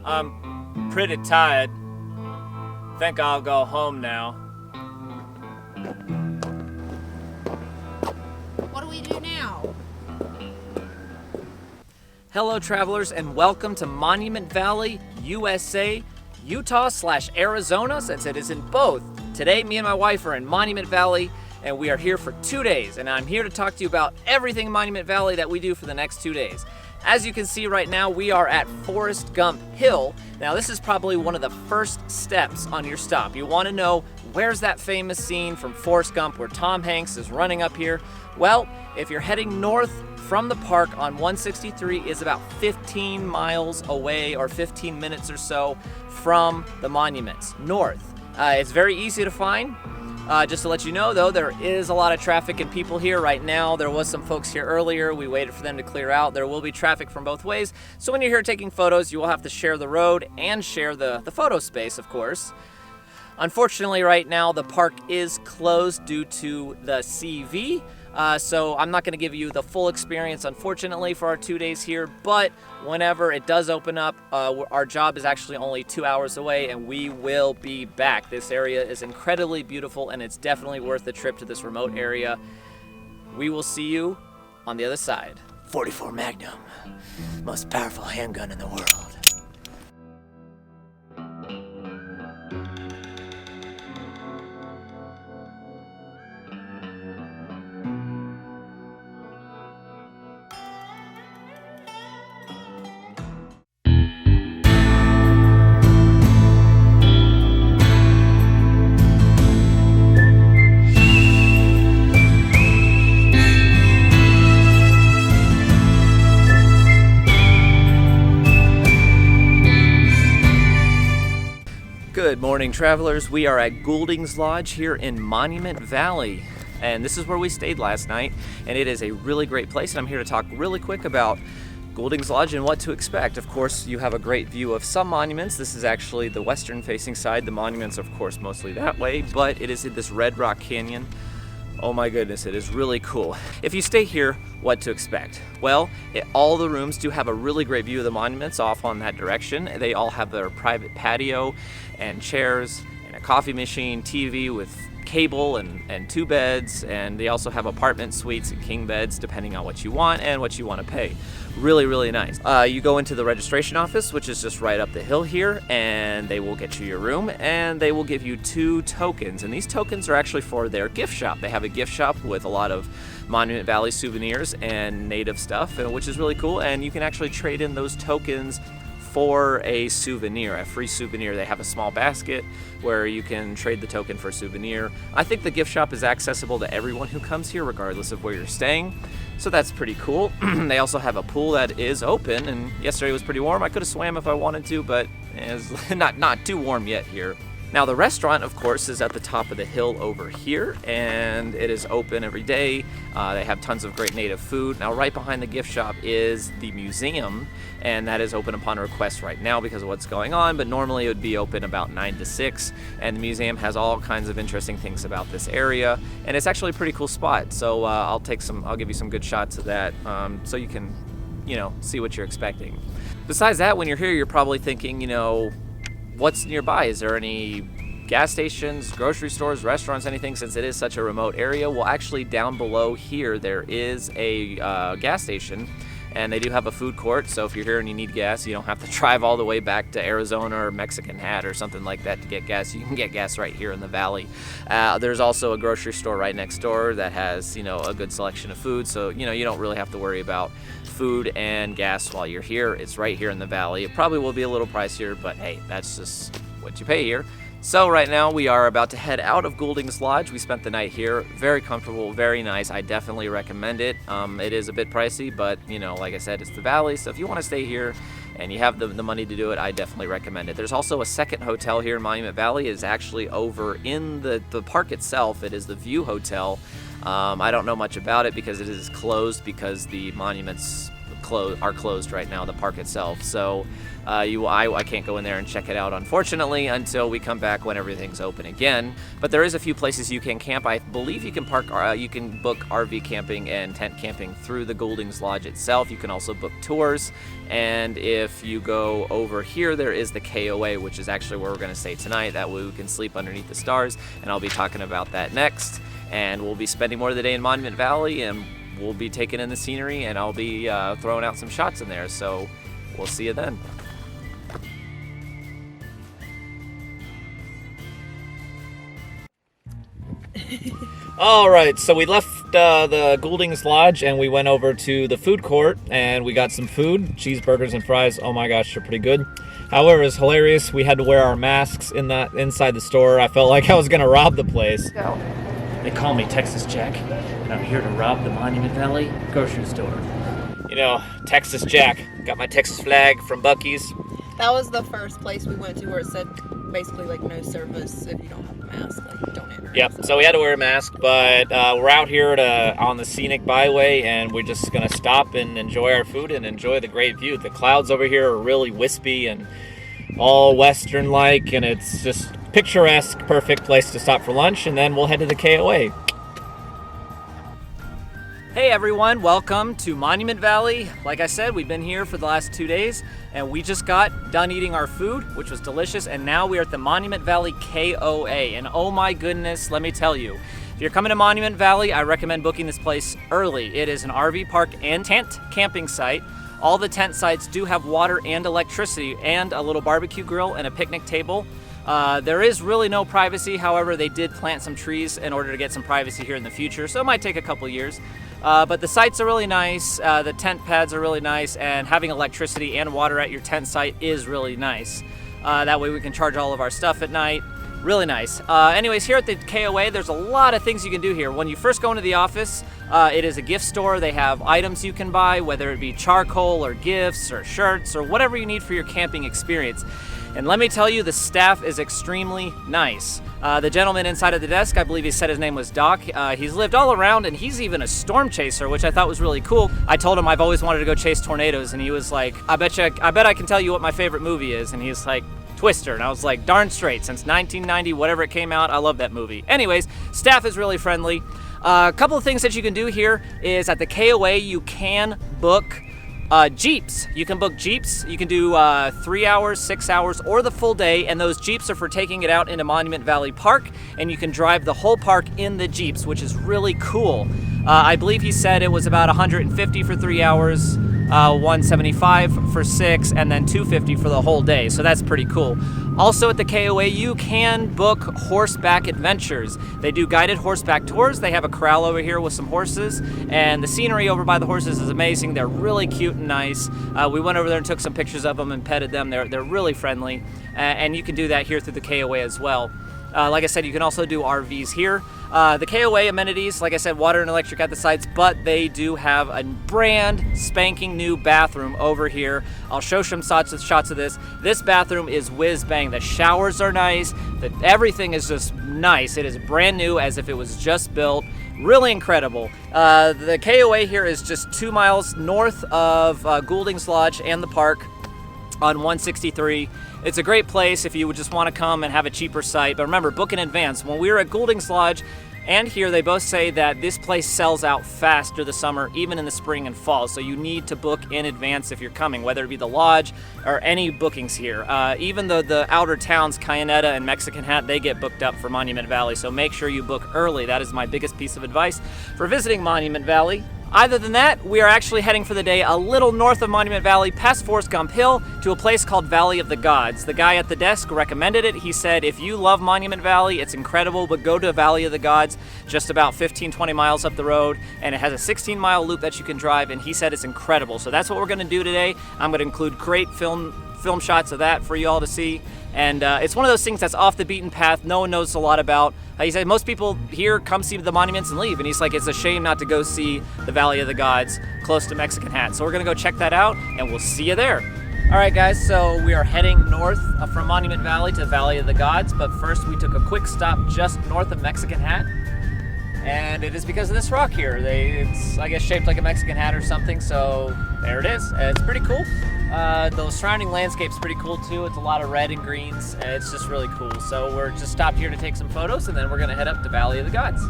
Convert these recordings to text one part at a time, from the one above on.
I'm pretty tired. Think I'll go home now. What do we do now? Hello travelers and welcome to Monument Valley, USA, Utah/Arizona, since it is in both. Today me and my wife are in Monument Valley and we are here for 2 days, and I'm here to talk to you about everything Monument Valley that we do for the next 2 days. As you can see right now, we are at Forrest Gump Hill. Now this is probably one of the first steps on your stop. You want to know, where's that famous scene from Forrest Gump where Tom Hanks is running up here? Well, if you're heading north from the park on 163, is about 15 miles away, or 15 minutes or so from the monuments, north. It's very easy to find. Just to let you know though, there is a lot of traffic and people here right now. There was some folks here earlier. We waited for them to clear out. There will be traffic from both ways. So when you're here taking photos, you will have to share the road and share the photo space, of course. Unfortunately, right now, the park is closed due to the CV. So I'm not going to give you the full experience, unfortunately, for our 2 days here, but whenever it does open up, our job is actually only 2 hours away and we will be back. This area is incredibly beautiful and it's definitely worth the trip to this remote area. We will see you on the other side. 44 Magnum, most powerful handgun in the world. Good morning, travelers. We are at Gouldings Lodge here in Monument Valley, and this is where we stayed last night, and it is a really great place, and I'm here to talk really quick about Gouldings Lodge and what to expect. Of course, you have a great view of some monuments. This is actually the western facing side. The monuments, of course, mostly that way, but it is in this Red Rock Canyon. Oh my goodness, it is really cool. If you stay here, what to expect? Well, all the rooms do have a really great view of the monuments off on that direction. They all have their private patio and chairs and a coffee machine, TV with cable and 2 beds, and they also have apartment suites and king beds depending on what you want and what you want to pay. Really, really nice. You go into the registration office, which is just right up the hill here, and they will get you your room and they will give you 2 tokens, and these tokens are actually for their gift shop. They have a gift shop with a lot of Monument Valley souvenirs and native stuff, which is really cool, and you can actually trade in those tokens for a souvenir, a free souvenir. They have a small basket where you can trade the token for a souvenir. I think the gift shop is accessible to everyone who comes here, regardless of where you're staying. So that's pretty cool. They also have a pool that is open, and yesterday was pretty warm. I could have swam if I wanted to, but it's not too warm yet here. Now the restaurant, of course, is at the top of the hill over here, and it is open every day. They have tons of great native food. Now right behind the gift shop is the museum, and that is open upon request right now because of what's going on, but normally it would be open about 9 to 6, and the museum has all kinds of interesting things about this area, and it's actually a pretty cool spot. So I'll give you some good shots of that, so you can, see what you're expecting. Besides that, when you're here, you're probably thinking, what's nearby? Is there any gas stations, grocery stores, restaurants, anything, since it is such a remote area? Well, actually down below here there is a gas station, and they do have a food court, so if you're here and you need gas, you don't have to drive all the way back to Arizona or Mexican Hat or something like that to get gas. You can get gas right here in the valley. There's also a grocery store right next door that has a good selection of food, so you don't really have to worry about food and gas while you're here. It's right here in the valley. It probably will be a little pricier, but hey, that's just what you pay here. So right now we are about to head out of Gouldings Lodge. We spent the night here. Very comfortable, very nice. I definitely recommend it. It is a bit pricey, but like I said, it's the valley, so if you want to stay here and you have the money to do it, I definitely recommend it. There's also a second hotel here in Monument Valley. It's actually over in the park itself. It is the View Hotel. I don't know much about it because it is closed because the monuments are closed right now, the park itself. So I can't go in there and check it out, unfortunately, until we come back when everything's open again. But there is a few places you can camp. I believe you can you can book RV camping and tent camping through the Gouldings Lodge itself. You can also book tours. And if you go over here, there is the KOA, which is actually where we're going to stay tonight. That way we can sleep underneath the stars, and I'll be talking about that next. And we'll be spending more of the day in Monument Valley, and we'll be taking in the scenery, and I'll be throwing out some shots in there. So we'll see you then. All right, so we left the Gouldings Lodge and we went over to the food court and we got some food, cheeseburgers and fries. Oh my gosh, they're pretty good. However, it's hilarious. We had to wear our masks inside the store. I felt like I was gonna rob the place. Go. They call me Texas Jack, and I'm here to rob the Monument Valley grocery store. You know, Texas Jack. Got my Texas flag from Buc-ee's. That was the first place we went to where it said basically like no service if you don't have a mask, like don't enter. Yep, so we had to wear a mask, but we're out here on the scenic byway, and we're just gonna stop and enjoy our food and enjoy the great view. The clouds over here are really wispy and all western-like, and it's just picturesque, perfect place to stop for lunch, and then we'll head to the KOA. Hey everyone, welcome to Monument Valley. Like I said, we've been here for the last 2 days, and we just got done eating our food, which was delicious, and now we are at the Monument Valley KOA, and oh my goodness, let me tell you, if you're coming to Monument Valley, I recommend booking this place early. It is an RV park and tent camping site. All the tent sites do have water and electricity and a little barbecue grill and a picnic table. There is really no privacy. However, they did plant some trees in order to get some privacy here in the future, so it might take a couple years. But the sites are really nice, the tent pads are really nice, and having electricity and water at your tent site is really nice. That way we can charge all of our stuff at night. Really nice. Anyways, here at the KOA, there's a lot of things you can do here. When you first go into the office, it is a gift store. They have items you can buy, whether it be charcoal or gifts or shirts or whatever you need for your camping experience. And let me tell you, the staff is extremely nice. The gentleman inside of the desk, I believe he said his name was Doc. He's lived all around, and he's even a storm chaser, which I thought was really cool. I told him I've always wanted to go chase tornadoes, and he was like, I bet I can tell you what my favorite movie is. And he's like, Twister. And I was like, darn straight, since 1990, whatever it came out, I love that movie. Anyways, staff is really friendly. A couple of things that you can do here is at the KOA, you can book Jeeps. You can book Jeeps. You can do 3 hours, 6 hours, or the full day, and those Jeeps are for taking it out into Monument Valley Park, and you can drive the whole park in the Jeeps, which is really cool. I believe he said it was about $150 for 3 hours, $175 for 6, and then $250 for the whole day, so that's pretty cool. Also at the KOA, you can book horseback adventures. They do guided horseback tours. They have a corral over here with some horses, and the scenery over by the horses is amazing. They're really cute and nice. We went over there and took some pictures of them and petted them. They're really friendly, and you can do that here through the KOA as well. Like I said, you can also do RVs here. The KOA amenities, like I said, water and electric at the sites, but they do have a brand spanking new bathroom over here. I'll show some shots of this. This bathroom is whiz bang. The showers are nice. Everything is just nice. It is brand new, as if it was just built. Really incredible. The KOA here is just 2 miles north of Gouldings Lodge and the park on 163. It's a great place if you would just want to come and have a cheaper site. But remember, book in advance. When we were at Gouldings Lodge and here, they both say that this place sells out fast through the summer, even in the spring and fall. So you need to book in advance if you're coming, whether it be the lodge or any bookings here. Even the outer towns, Cayennetta and Mexican Hat, they get booked up for Monument Valley. So make sure you book early. That is my biggest piece of advice for visiting Monument Valley. Other than that, we are actually heading for the day a little north of Monument Valley, past Forrest Gump Hill, to a place called Valley of the Gods. The guy at the desk recommended it. He said, if you love Monument Valley, it's incredible, but go to Valley of the Gods, just about 15-20 miles up the road, and it has a 16-mile loop that you can drive, and he said it's incredible. So that's what we're going to do today. I'm going to include great film shots of that for you all to see. And it's one of those things that's off the beaten path. No one knows a lot about. He said most people here come see the monuments and leave. And he's like, it's a shame not to go see the Valley of the Gods close to Mexican Hat. So we're going to go check that out, and we'll see you there. All right, guys, so we are heading north from Monument Valley to the Valley of the Gods. But first, we took a quick stop just north of Mexican Hat. And it is because of this rock here. It's, I guess, shaped like a Mexican hat or something, so there it is. It's pretty cool. The surrounding landscape's pretty cool too. It's a lot of red and greens. It's just really cool. So we're just stopped here to take some photos, and then we're gonna head up to Valley of the Gods.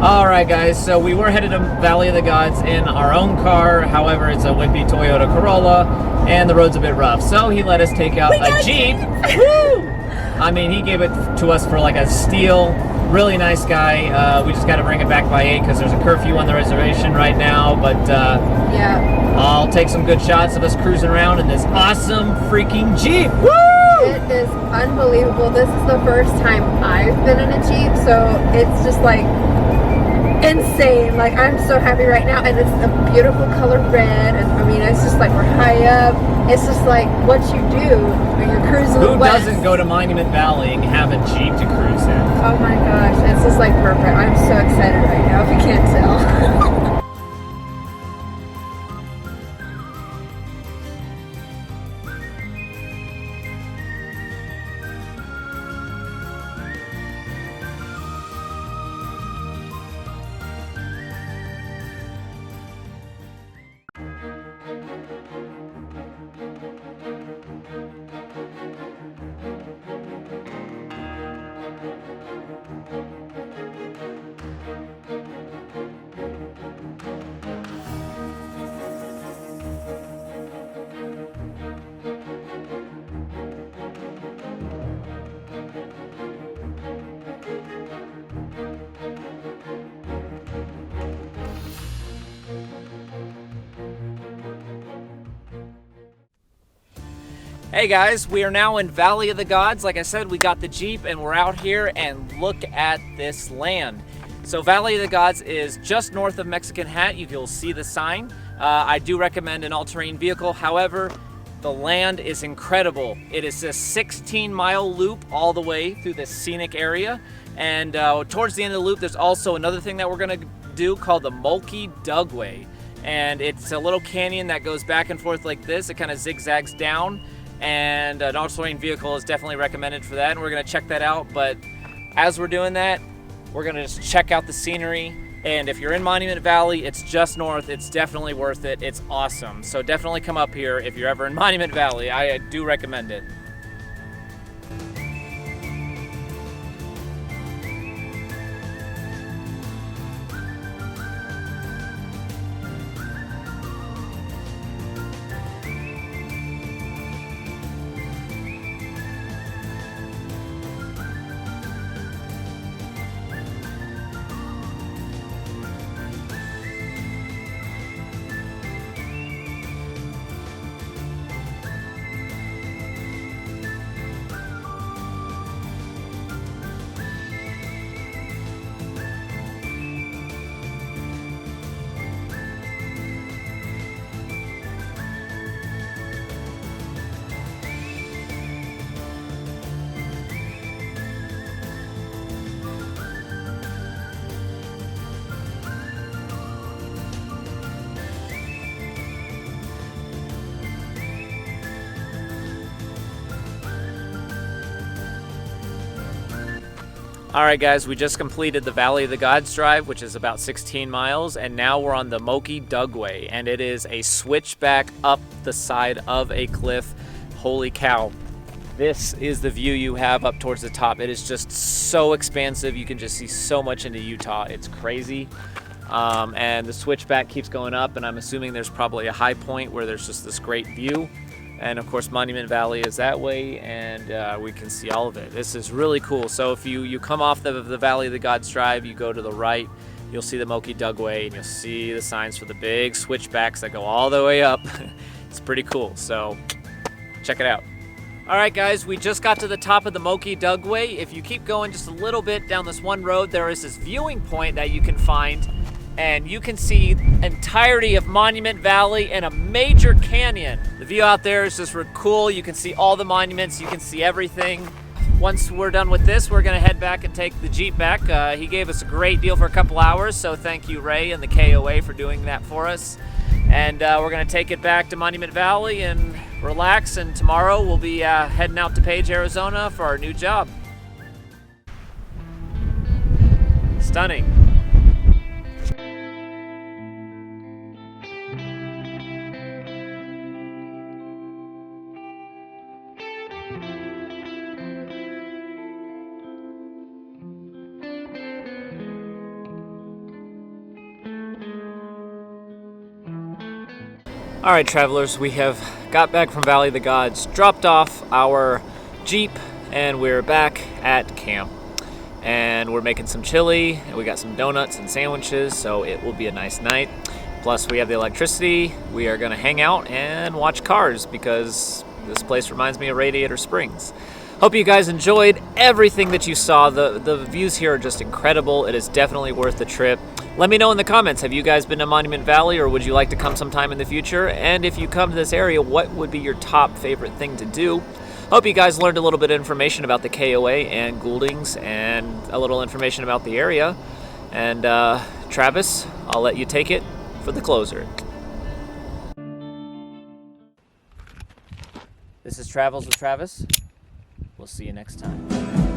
All right, guys, so we were headed to Valley of the Gods in our own car. However, it's a wimpy Toyota Corolla, and the road's a bit rough. So he let us take out a Jeep. Woo! I mean, he gave it to us for like a steal. Really nice guy. We just got to bring it back by 8 because there's a curfew on the reservation right now. But yeah, I'll take some good shots of us cruising around in this awesome freaking Jeep. Woo! It is unbelievable. This is the first time I've been in a Jeep, so it's just like insane. Like, I'm so happy right now, and it's a beautiful color red, and I mean, it's just like we're high up. It's just like what you do when you're cruising Who west. doesn't go to Monument Valley and have a Jeep to cruise in? Oh my gosh, it's just like perfect. I'm so excited right now, if you can't tell. Hey guys, we are now in Valley of the Gods. Like I said, we got the Jeep and we're out here, and look at this land. So Valley of the Gods is just north of Mexican Hat. You'll see the sign. I do recommend an all-terrain vehicle. However, the land is incredible. It is a 16-mile loop all the way through this scenic area. And towards the end of the loop, there's also another thing that we're gonna do called the Moki Dugway. And it's a little canyon that goes back and forth like this. It kind of zigzags down. And an all-terrain vehicle is definitely recommended for that, and we're gonna check that out. But as we're doing that, we're gonna just check out the scenery. And if you're in Monument Valley, it's just north. It's definitely worth it. It's awesome. So definitely come up here if you're ever in Monument Valley. I do recommend it. All right, guys, we just completed the Valley of the Gods drive, which is about 16 miles, and now we're on the Moki Dugway, and it is a switchback up the side of a cliff. Holy cow. This is the view you have up towards the top. It is just so expansive. You can just see so much into Utah. It's crazy. And the switchback keeps going up, and I'm assuming there's probably a high point where there's just this great view. And of course, Monument Valley is that way, and we can see all of it. This is really cool. So if you come off the Valley of the Gods drive, you go to the right, you'll see the Moki Dugway, and you'll see the signs for the big switchbacks that go all the way up. It's pretty cool, so check it out. All right, guys, we just got to the top of the Moki Dugway. If you keep going just a little bit down this one road, there is this viewing point that you can find, and you can see entirety of Monument Valley and a major canyon. The view out there is just cool. You can see all the monuments, you can see everything. Once we're done with this, we're gonna head back and take the Jeep back. He gave us a great deal for a couple hours, so thank you, Ray and the KOA, for doing that for us. And we're gonna take it back to Monument Valley and relax, and tomorrow we'll be heading out to Page, Arizona for our new job. Stunning. All right, travelers, we have got back from Valley of the Gods, dropped off our Jeep, and we're back at camp. And we're making some chili, and we got some donuts and sandwiches, so it will be a nice night. Plus, we have the electricity. We are gonna hang out and watch cars because this place reminds me of Radiator Springs. Hope you guys enjoyed everything that you saw. The views here are just incredible. It is definitely worth the trip. Let me know in the comments, have you guys been to Monument Valley, or would you like to come sometime in the future? And if you come to this area, what would be your top favorite thing to do? Hope you guys learned a little bit of information about the KOA and Gouldings and a little information about the area. And Travis, I'll let you take it for the closer. This is Travels with Travis. We'll see you next time.